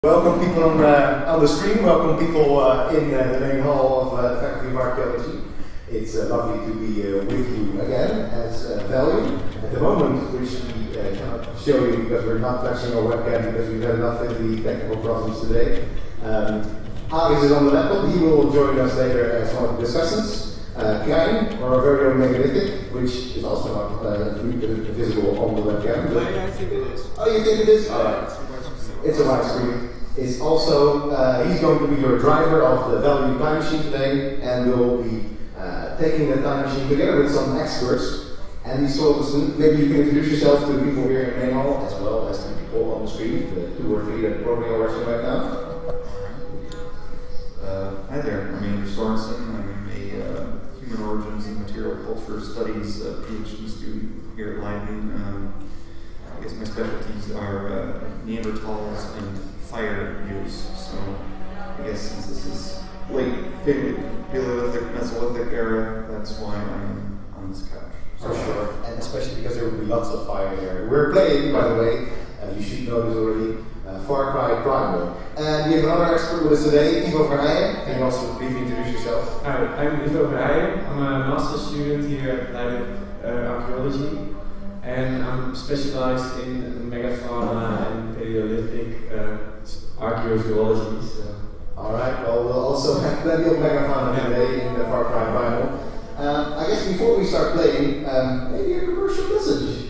Welcome people on the stream, welcome people in the main hall of the Faculty of Archaeology. It's lovely to be with you again as Value. At the moment, which we cannot show you because we're not touching our webcam because we've had enough of the technical problems today. Aris is on the laptop, he will join us later as one of the discussants. Klein, our very own Megalithic, which is also not visible on the webcam. I think it is. Oh, you think it is? Alright. It's a widescreen. It's also, he's going to be your driver of the Value time machine today, and we'll be taking the time machine together with some experts. And these folks, maybe you can introduce yourself to the people here in the main hall, as well as the people on the screen, the 2 or 3 that probably are watching right now. Hi there, I'm Andrew Sorensen. I'm a Human Origins and Material Culture Studies PhD student here at Leiden. I guess my specialties are Neanderthals and fire use. So I guess since this is late Paleolithic, Mesolithic era, that's why I'm on this couch. For sure, and especially because there will be lots of fire here. We're playing, by the way, you should know this already, Cry Primal. And we have another expert with us today, Ivo Verheijen. Can you also briefly introduce yourself? Hi, I'm Ivo Verheijen. I'm a master's student here at Leiden Archaeology, and I'm specialized in megafauna and Paleolithic archaeology. So. Alright, well, we'll also have plenty of megafauna today in the Cry Primal. I guess before we start playing, maybe a commercial message.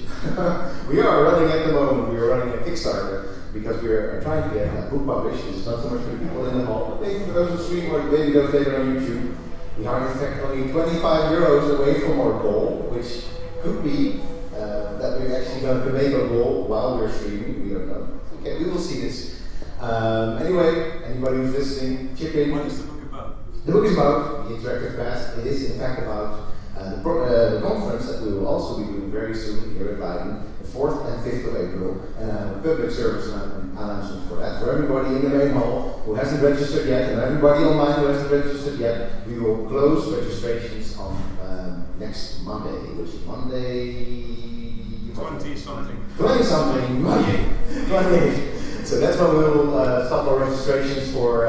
We are running at the moment, we are running a Kickstarter because we are trying to get a book published. It's not so much for people in the hall, but maybe for those who stream or maybe those later on YouTube. We are in fact only 25 euros away from our goal, which could be that we're actually going to make our goal while we're streaming. We don't know. Okay, we will see this. Anyway, anybody who's listening, chip in. What is the book about? The book is about the interactive past. It is in fact about the conference that we will also be doing very soon here at Leiden, the 4th and 5th of April, and a public service announcement for that. For everybody in the main hall who hasn't registered yet, and everybody online who hasn't registered yet, we will close registrations on next Monday, which is Monday... 20-something. 20-something, Monday. 28. So that's when we will stop our registrations for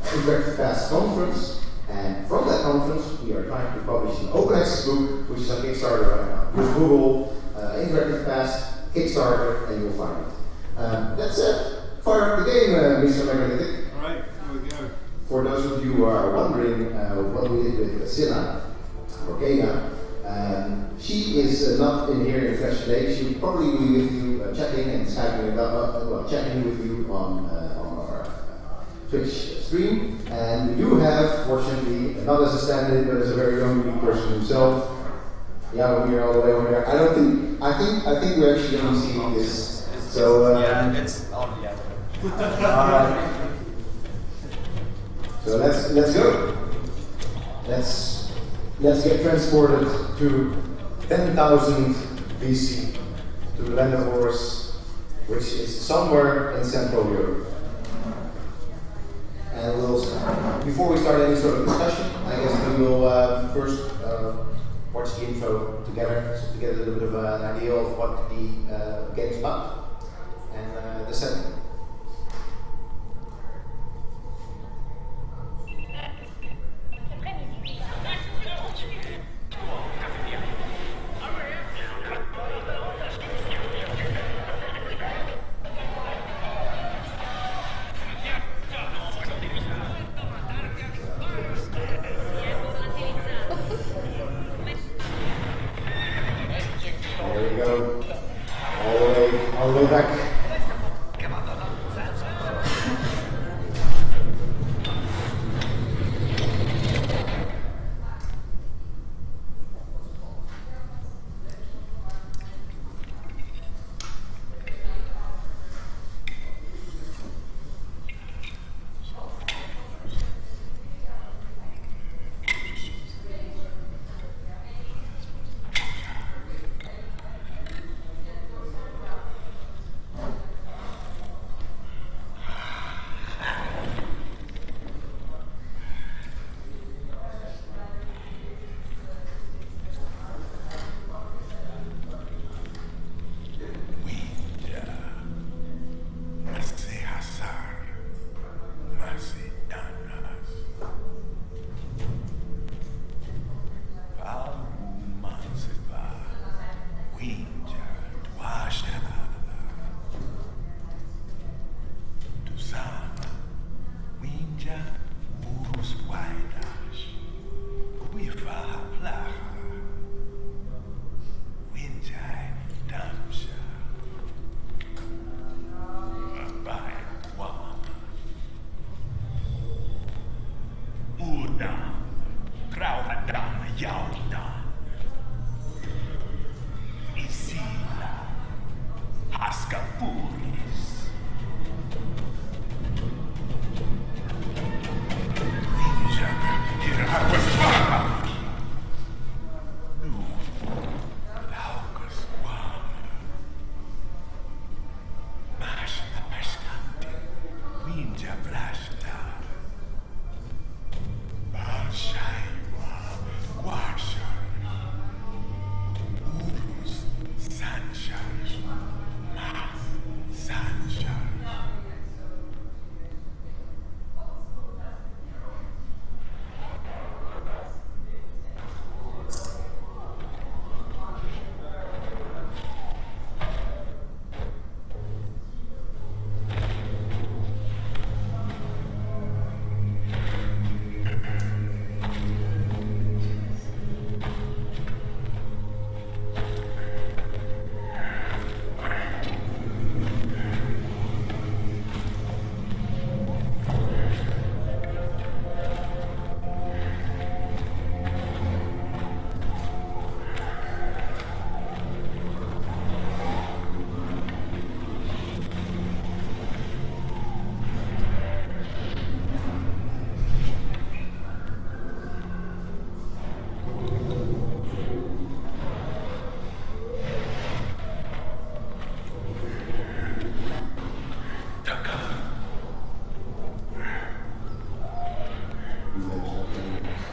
Interactive Past Conference. And from that conference, we are trying to publish an open access book, which is on Kickstarter right now. Just Google Interactive Past Kickstarter, and you'll find it. That's it. Fire up the game, Mr. Megalithic. All right, here we go. For those of you who are wondering what we did with Silla, or Kena, she is not in here in flesh today. She'll probably be with you chatting and Skyping chatting with you on our Twitch stream. And we do have, fortunately, not as a stand-in, but as a very young unique person himself. Yeah, we're here all the way over there. I think we're actually going to see this. So yeah, it's yeah. Alright. So let's go. Let's get transported to 10,000 BC to the land of Horus, which is somewhere in Central Europe. And before we start any sort of discussion, I guess we will first watch the intro together, so to get a little bit of an idea of what the game is about and the setting. There we go. All the way back.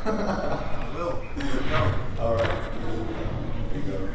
I will. Here we go. All right. Here we go.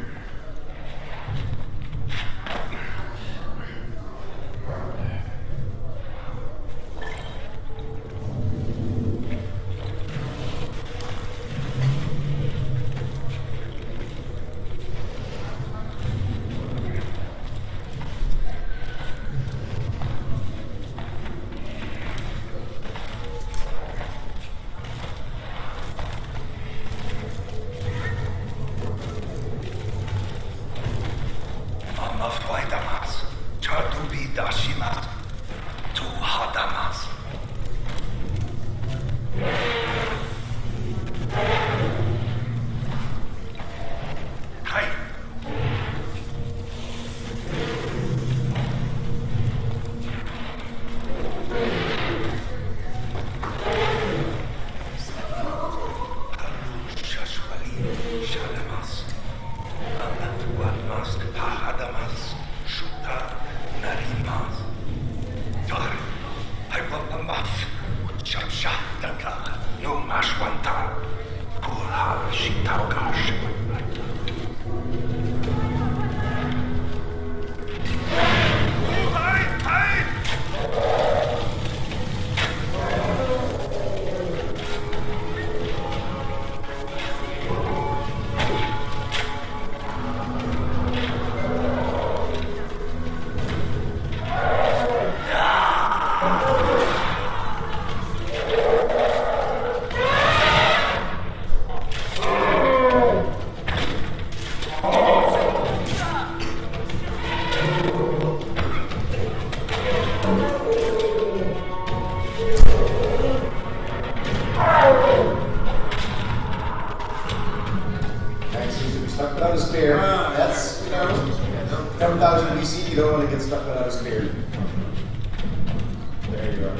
That's, 10,000 BC, you don't want to get stuck without a spear. There you go.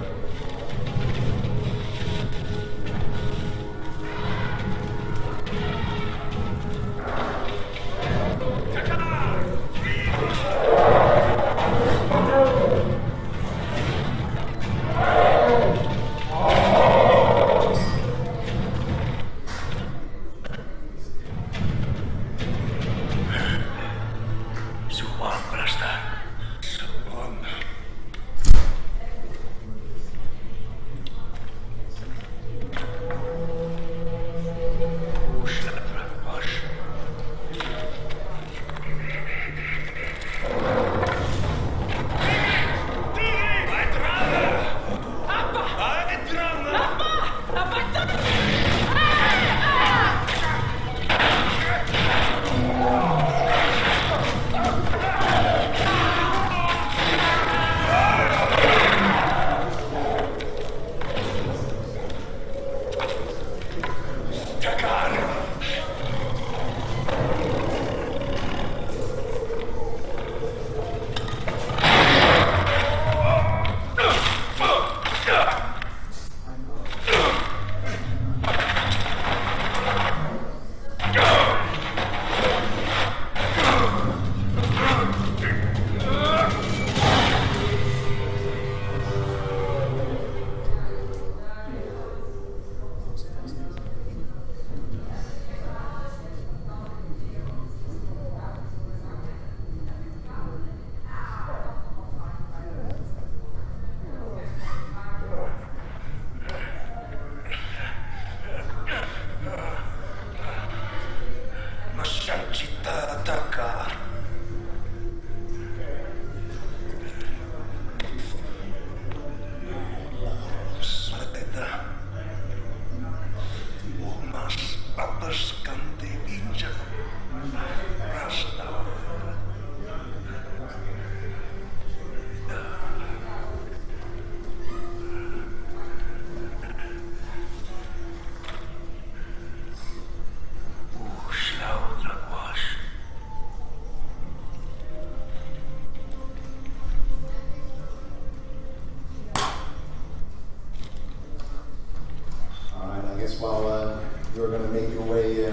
While you're going to make your way to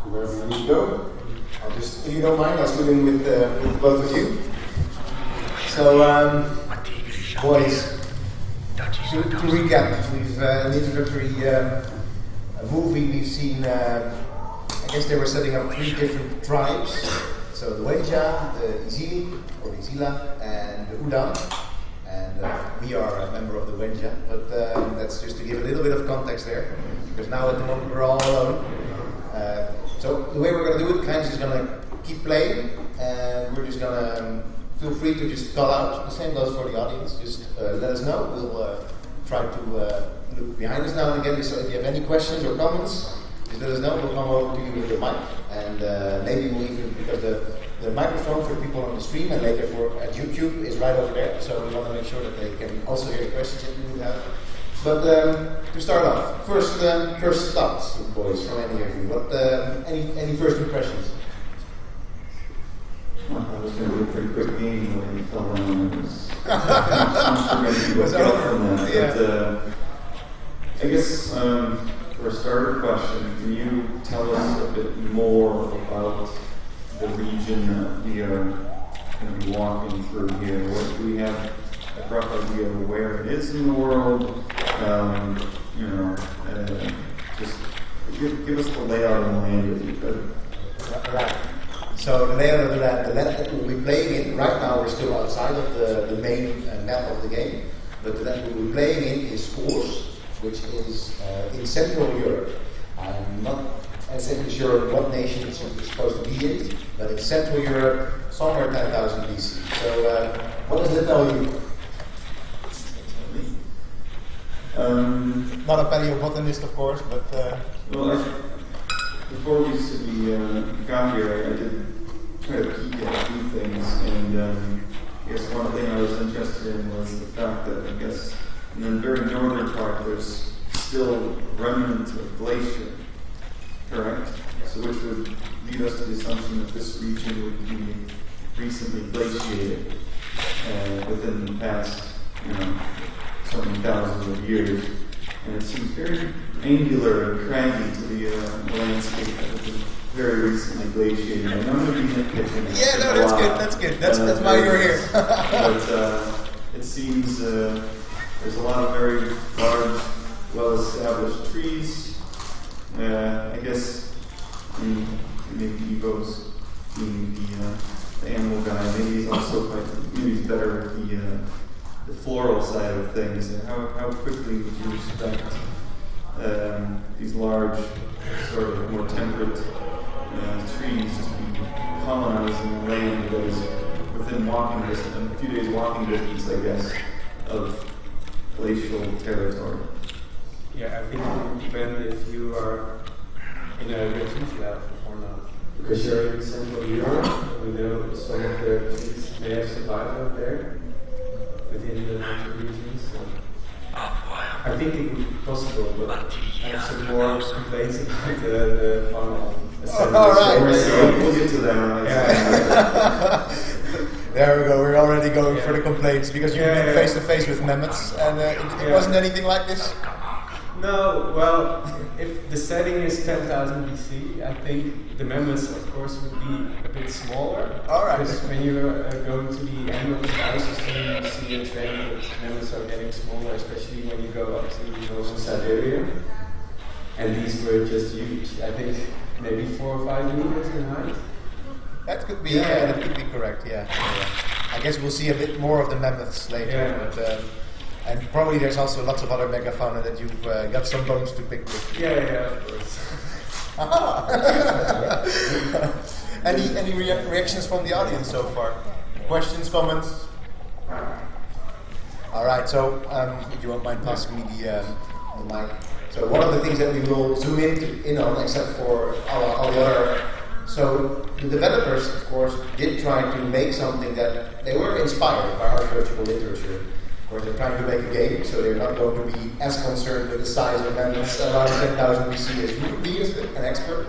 wherever you need to go, I'll just, if you don't mind, I'll split in with both of you. So, boys, To recap, we've an introductory movie. We've seen. I guess they were setting up 3 different tribes. So the Wenja, the Izili or the Izila, and the Udan. And we are a member of the Wenja, but that's just to give a little bit of context there, because now at the moment we're all alone. So the way we're going to do it, Gijs is going to keep playing, and we're just going to feel free to just call out. The same goes for the audience. Just let us know. We'll try to look behind us now and again. So if you have any questions or comments, just let us know. We'll come over to you with your mic, and maybe we'll even, because the microphone for people on the stream and later for at YouTube is right over there. So we want to make sure that they can also hear the questions that you would have. But to start off, first thoughts, boys, from any of you. What any first impressions? Well, that was going to be a pretty quick game when you fell down. It was Yeah. I guess for a starter question, can you tell us a bit more about the region that we are going to be walking through here? What do we have a rough idea of where it is in the world? Just give us the layout of the land if you could. Right. So the layout of the land that we'll be playing in, right now we're still outside of the main map of the game, but the land we'll be playing in is Oors, which is in Central Europe. I'm not exactly sure what nation it's supposed to be in, but in Central Europe, somewhere 10,000 BC. So what does that tell you? Not a paleobotanist, of course, but... Before we got here, I did try to peek at a few things, and I guess one thing I was interested in was the fact that, I guess, in the very northern part, there's still remnant of glacier, correct? So which would lead us to the assumption that this region would be recently glaciated within the past, so many thousands of years. And it seems very angular and craggy to the landscape that has been very recently glaciated. And I'm going to be nitpicking. Yeah, no, that's good. That's why you're here. But it seems there's a lot of very large, well-established trees. I guess maybe Evo's being the animal guy. Maybe he's also maybe he's better with the floral side of things. And how quickly would you expect these large, sort of more temperate trees to be colonizing the land that is within walking distance, a few days walking distance, I guess, of glacial territory? Yeah, I think it would depend if you are in a refuge lab or not. Because you're in Central Europe, we know some of the trees may have survived out there within the natural regions. So I think it would be possible, but I have some more complaints about the fauna. All right. We'll get to that. Yeah. There we go. We're already going for the complaints because you've been face to face with mammoths, and it wasn't anything like this. No, well, if the setting is 10,000 BC, I think the mammoths, of course, would be a bit smaller. All right. Because when you go to the end of the ice, you see a trend that mammoths are getting smaller, especially when you go up to the northern Siberia. And these were just huge. I think maybe 4 or 5 meters in height. That could be. That could be correct. Yeah. I guess we'll see a bit more of the mammoths later. Yeah. But, and probably there's also lots of other megafauna that you've got some bones to pick with. Yeah, of course. Any reactions from the audience so far? Questions, comments? All right. So if you won't mind passing me the mic. So one of the things that we will zoom in on, except for all the other. So the developers, of course, did try to make something that they were inspired by archaeological literature. Of course, they're trying to make a game, so they're not going to be as concerned with the size of mammoths around 10,000 BC as you would be as an expert.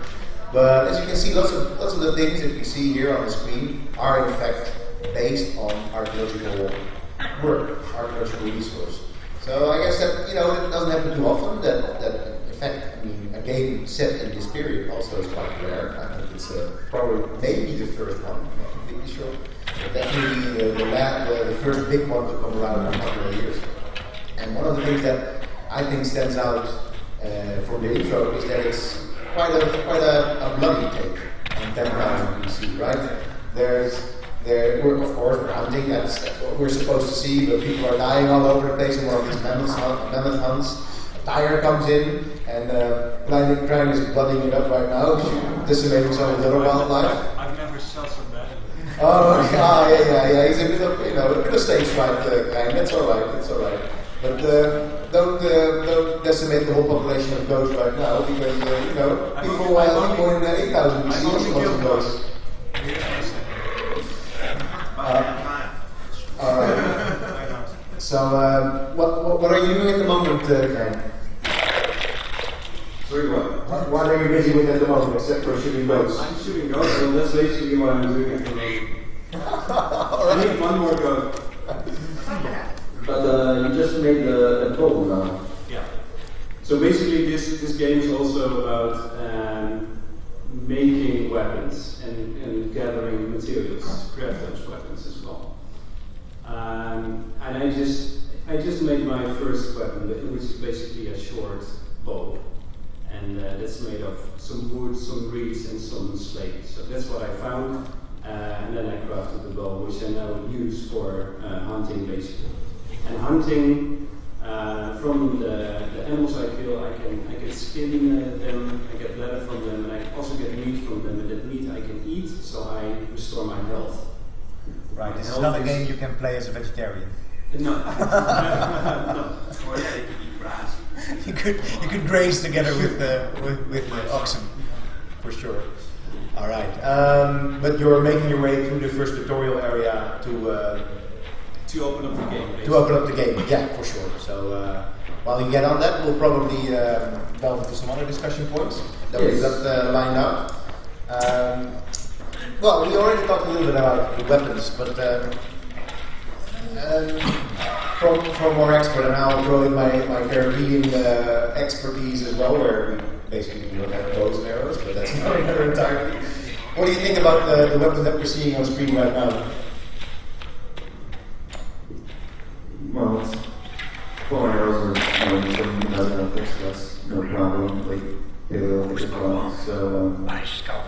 But as you can see, lots of the things that you see here on the screen are in fact based on archaeological work, archaeological resource. So I guess that that doesn't happen too often. That in fact, a game set in this period also is quite rare. I think it's probably maybe the first one. I'm not completely sure. But definitely the first big one to come around in a couple of years. And one of the things that I think stands out from the intro is that it's quite a bloody take on 10,000 BC, right? We're hunting, that's what we're supposed to see, but people are dying all over the place in one of these mammoth hunts. A tiger comes in, and Crime is blooding it up right now, decimating some of the other wildlife. I've never shot so bad. Oh, yeah. He's a bit of stage fright kind. That's all right. But don't decimate the whole population of goats right now, because people in 8,000 BC also want some goats. All right. So, what are you doing at the moment, Karen? Sorry, what? What are you busy with at the moment, except for shooting goats? I'm shooting goats, and that's basically what I'm doing at the moment. I need one more goat. But you just made a bow now. Yeah. So basically, this game is also about making weapons and gathering materials to craft those weapons as well. And I just made my first weapon, which is basically a short bow, and that's made of some wood, some reeds, and some slate. So that's what I found, and then I crafted the bow, which I now use for hunting, basically. And hunting from the animals I kill, I can skin them, I get leather from them, and I also get meat from them, and that meat I can eat, so I restore my health. Right, this is not a game you can play as a vegetarian. No. Or you could eat grass. You could graze together with oxen, for sure. All right, But you're making your way through the first tutorial area to open up the game. Basically. To open up the game, yeah, for sure. So while you get on that, we'll probably delve into some other discussion points that we've got lined up. Well, we already talked a little bit about the weapons, but from our expert, and I'll throw in my Caribbean expertise as well, where we basically don't have bows and arrows, but that's another entirely. What do you think about the weapon that we're seeing on screen right now? Well, it's bow and arrows are something that doesn't fix, so that's no problem. Like Paleolithic as well. So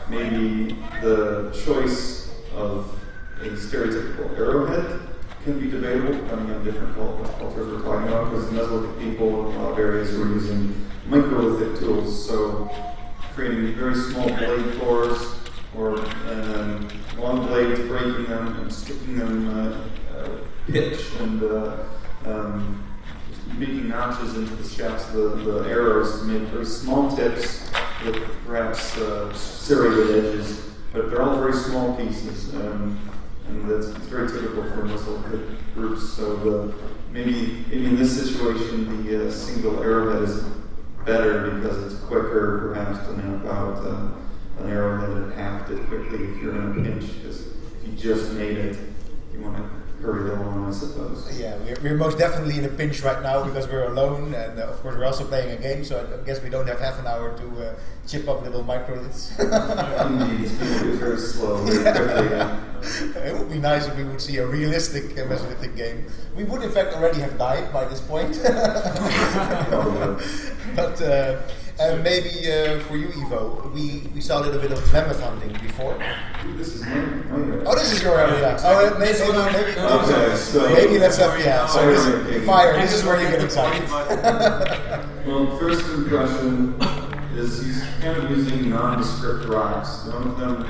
maybe the choice of a stereotypical arrowhead can be debatable depending on different cultures we're talking about. Because the Mesolithic people in a lot of areas were using microlithic tools, so creating very small blade cores and then long blades, breaking them and sticking them pitch and making notches into the shafts of the arrows to make very small tips with perhaps serrated edges, but they're all very small pieces, and it's very typical for Mesolithic groups. So maybe in this situation, the single arrowhead is better because it's quicker, perhaps, to knock out an arrowhead and halved it quickly if you're in a pinch. Because if you just made it, you want to hurry along, I suppose. Yeah, we're most definitely in a pinch right now because we're alone, and of course we're also playing a game, so I guess we don't have half an hour to chip up little microliths. Indeed, it's going to be very slow, very quickly. It would be nice if we would see a realistic Mesolithic game. We would in fact already have died by this point. But maybe for you, Ivo, we saw a little bit of mammoth hunting before. This is mine. Oh, this is your area. Oh, maybe let's have So fire. This is where you get excited. Well, first impression is he's kind of using nondescript rocks. None of them,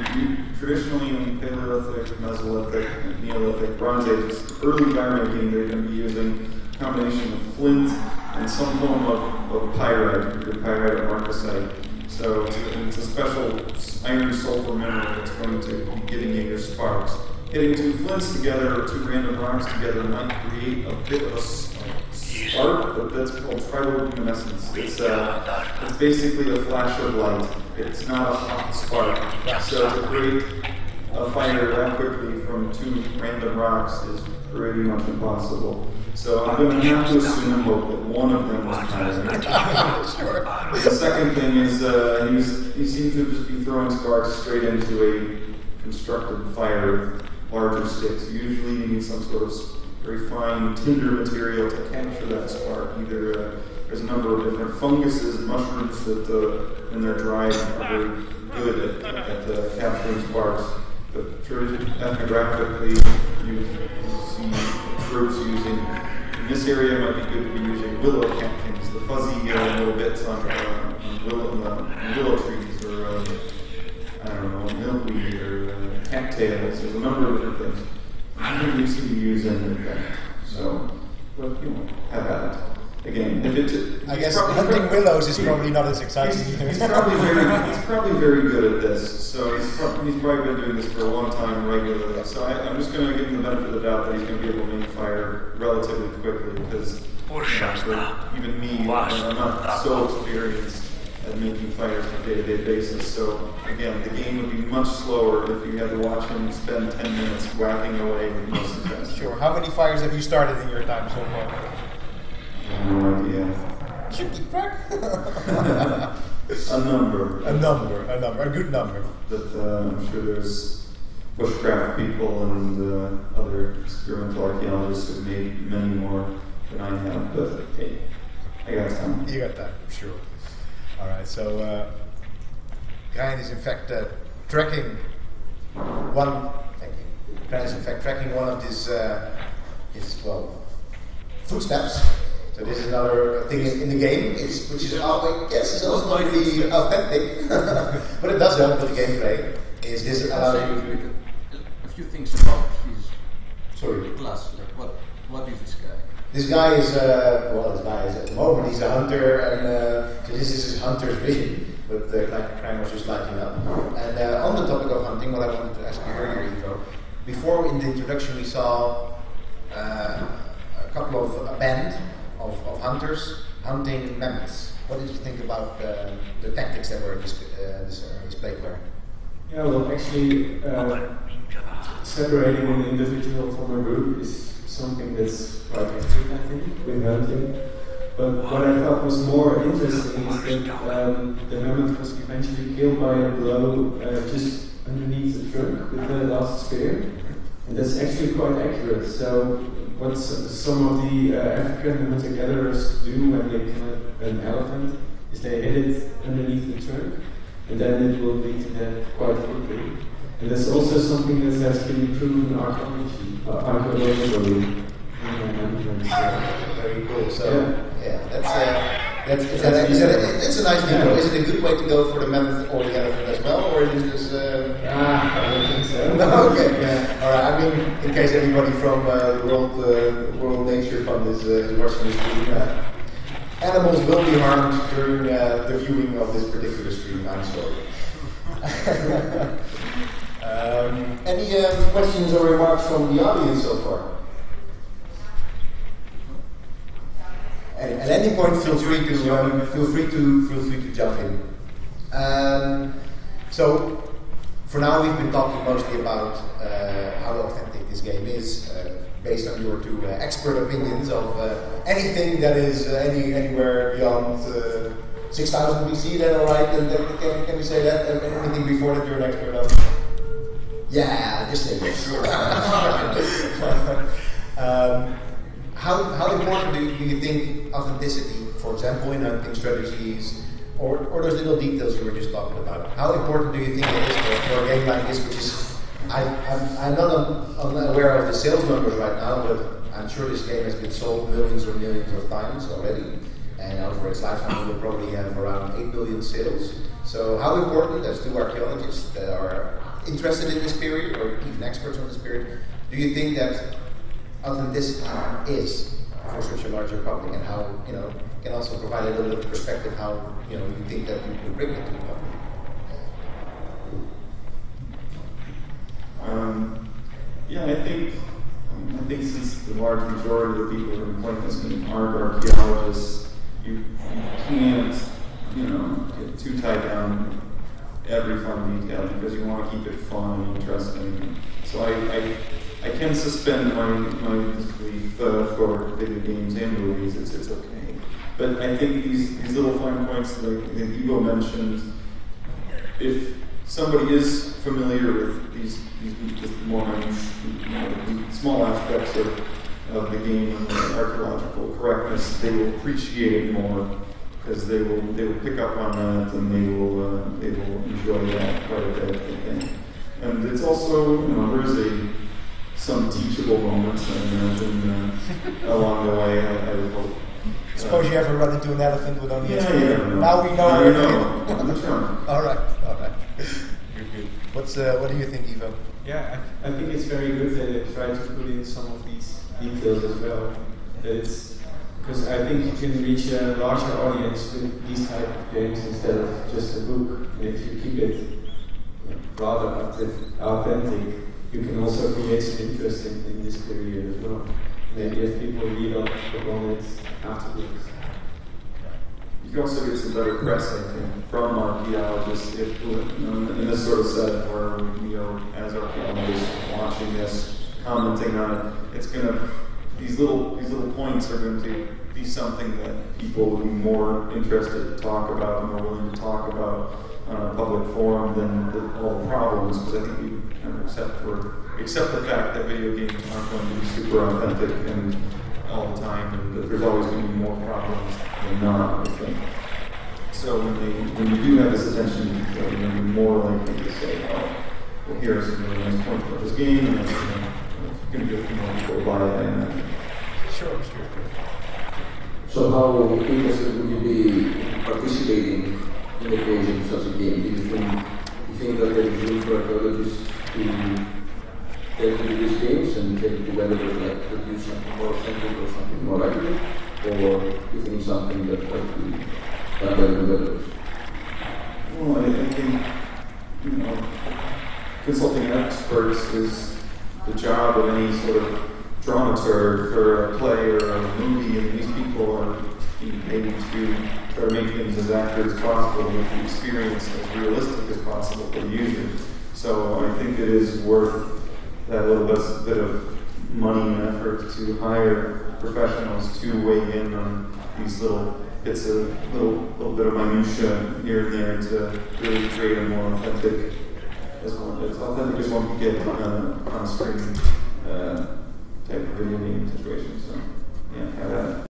traditionally in Paleolithic, Mesolithic, Neolithic, Bronze Ages, early firemaking, they're going to be using a combination of flint and some form of pyrite, either pyrite or marcasite. So it's a special iron sulfur mineral that's going to be giving you your sparks. Hitting two flints together or two random rocks together might create a bit of a spark, but that's called triboluminescence. It's basically a flash of light. It's not a hot spark. So to create a fire that quickly from two random rocks is pretty much impossible. So I'm going to have to assume and hope that one of them was pyrite. Sure. The second thing is he seemed to just be throwing sparks straight into a constructed fire with larger sticks. Usually you need some sort of very fine tinder material to capture that spark. Either there's a number of different funguses and mushrooms that, when they're dried, are very good at capturing sparks. But ethnographically, you see groups using, in this area, it might be good to be using willow catkins, the fuzzy little bits on willow trees, or I don't know, milkweed, or cattails. There's a number of different things. You seem to use any of that. So, well, have at it. Again, if it's, I guess hunting willows is probably not as exciting. He's probably very good at this. So he's probably been doing this for a long time regularly. So I'm just going to give him the benefit of the doubt that he's going to be able to make fire relatively quickly, because even me, I'm not so experienced at making fires on a day-to-day basis. So again, the game would be much slower if you had to watch him spend 10 minutes whacking away with no success. Sure. How many fires have you started in your time so far? No idea. Should keep track. A number. A good number. But I'm sure there's bushcraft people and other experimental archaeologists who've made many more than I have. But hey, I got time. You got time, sure. All right. So Brian is in fact tracking one. Thank you. Brian is in fact tracking one of his footsteps. So this is another thing in the game, which is, I guess, is also not really authentic, but it does help with the gameplay. Is this allows you a few things about his class? Like what is this guy? This guy is at the moment he's a hunter, and so this is his hunter's vision. But the crime was just lighting up. And on the topic of hunting, what I wanted to ask you earlier, Ivo, before in the introduction we saw a band of hunters hunting mammoths. What did you think about the tactics that were displayed there? Yeah, well, actually, separating an individual from a group is something that's quite interesting, I think, with hunting. But what I thought was more interesting is that the mammoth was eventually killed by a blow just underneath the trunk with the last spear. And that's actually quite accurate. So what some of the African hunter-gatherers do when they kill an elephant is they hit it underneath the trunk, and then it will lead to death quite quickly. And that's also something that has been proven in archaeologically. Very cool. So that's a nice detail. Is it a good way to go for the mammoth or the elephant as well, or is this? I don't think so. No, okay. Yeah. All right. I mean, in case anybody from the World Nature Fund is watching this stream, animals will be harmed during the viewing of this particular stream. I'm sorry. Any questions or remarks from the audience so far? At any point, feel free to jump in. So, for now, we've been talking mostly about how authentic this game is, based on your two expert opinions of anything that is anywhere beyond 6000 BC. Is that all right? And can we say that? Anything before that, you're an expert on? Yeah, just say yes. Sure. How important do you think authenticity, for example, in hunting strategies, or those little details you were just talking about? How important do you think it is for a game like this, which is, I'm not aware of the sales numbers right now, but I'm sure this game has been sold millions or millions of times already, and over its lifetime it will probably have around 8 billion sales. So how important, as two archaeologists that are interested in this period, or even experts on this period, do you think that authenticity is for such a larger public, and how can also provide a little bit of perspective how you think that you can bring it to the public? I think since the large majority of the people who are playing this game are archaeologists, you can't get too tied down every fun detail because you want to keep it fun and interesting. So I can suspend my disbelief for video games and movies. It's okay. But I think these little fine points like Ivo mentioned, if somebody is familiar with these more small aspects of of the game and the archaeological correctness, they will appreciate it more because they will pick up on that and they will enjoy that quite a bit, I think. And it's also, there's some teachable moments, I imagine, along the way, I would hope. Suppose you ever run into an elephant with only a Yeah, spoon. yeah. Now we know. Now you know. That's right. All right. Good. What do you think, Ivo? Yeah, I think it's very good that they try to put in some of these details as well. That it's because I think you can reach a larger audience with these type of games instead of just a book. And if you keep it rather authentic, you can also create some interest in this career as well. Maybe if people read up on it afterwards. You can also get some better press, I think, from archaeologists if, in this sort of setting where we are, as archaeologists, watching this, commenting on it. These little points are going to be something that people will be more interested to talk about and more willing to talk about on a public forum than all the problems, because I think we kind of accept the fact that video games aren't going to be super authentic and all the time, and that there's always going to be more problems than not, I think. So when you do have this attention to detail, you're going to be more likely to say, oh, well, here are some really nice points about this game, and that's going to get a few more people to buy it, I imagine. Sure. So how interested would you be participating in the creation of such a game? Do you think that there is room for archaeologists to take into these games and take developers like produce something more authentic or something more accurate? Or do you think it's something that might be done by the developers? Well, I think, consulting experts is the job of any sort of dramaturg for a play or a movie, and these people are being paid to try to make things as accurate as possible, make the experience as realistic as possible for the user. So I think it is worth that little bit of money and effort to hire professionals to weigh in on these little bits of little bit of minutia here and there to really create a more authentic, as authentic as one can get on a screen type of video game situation. So yeah, have that.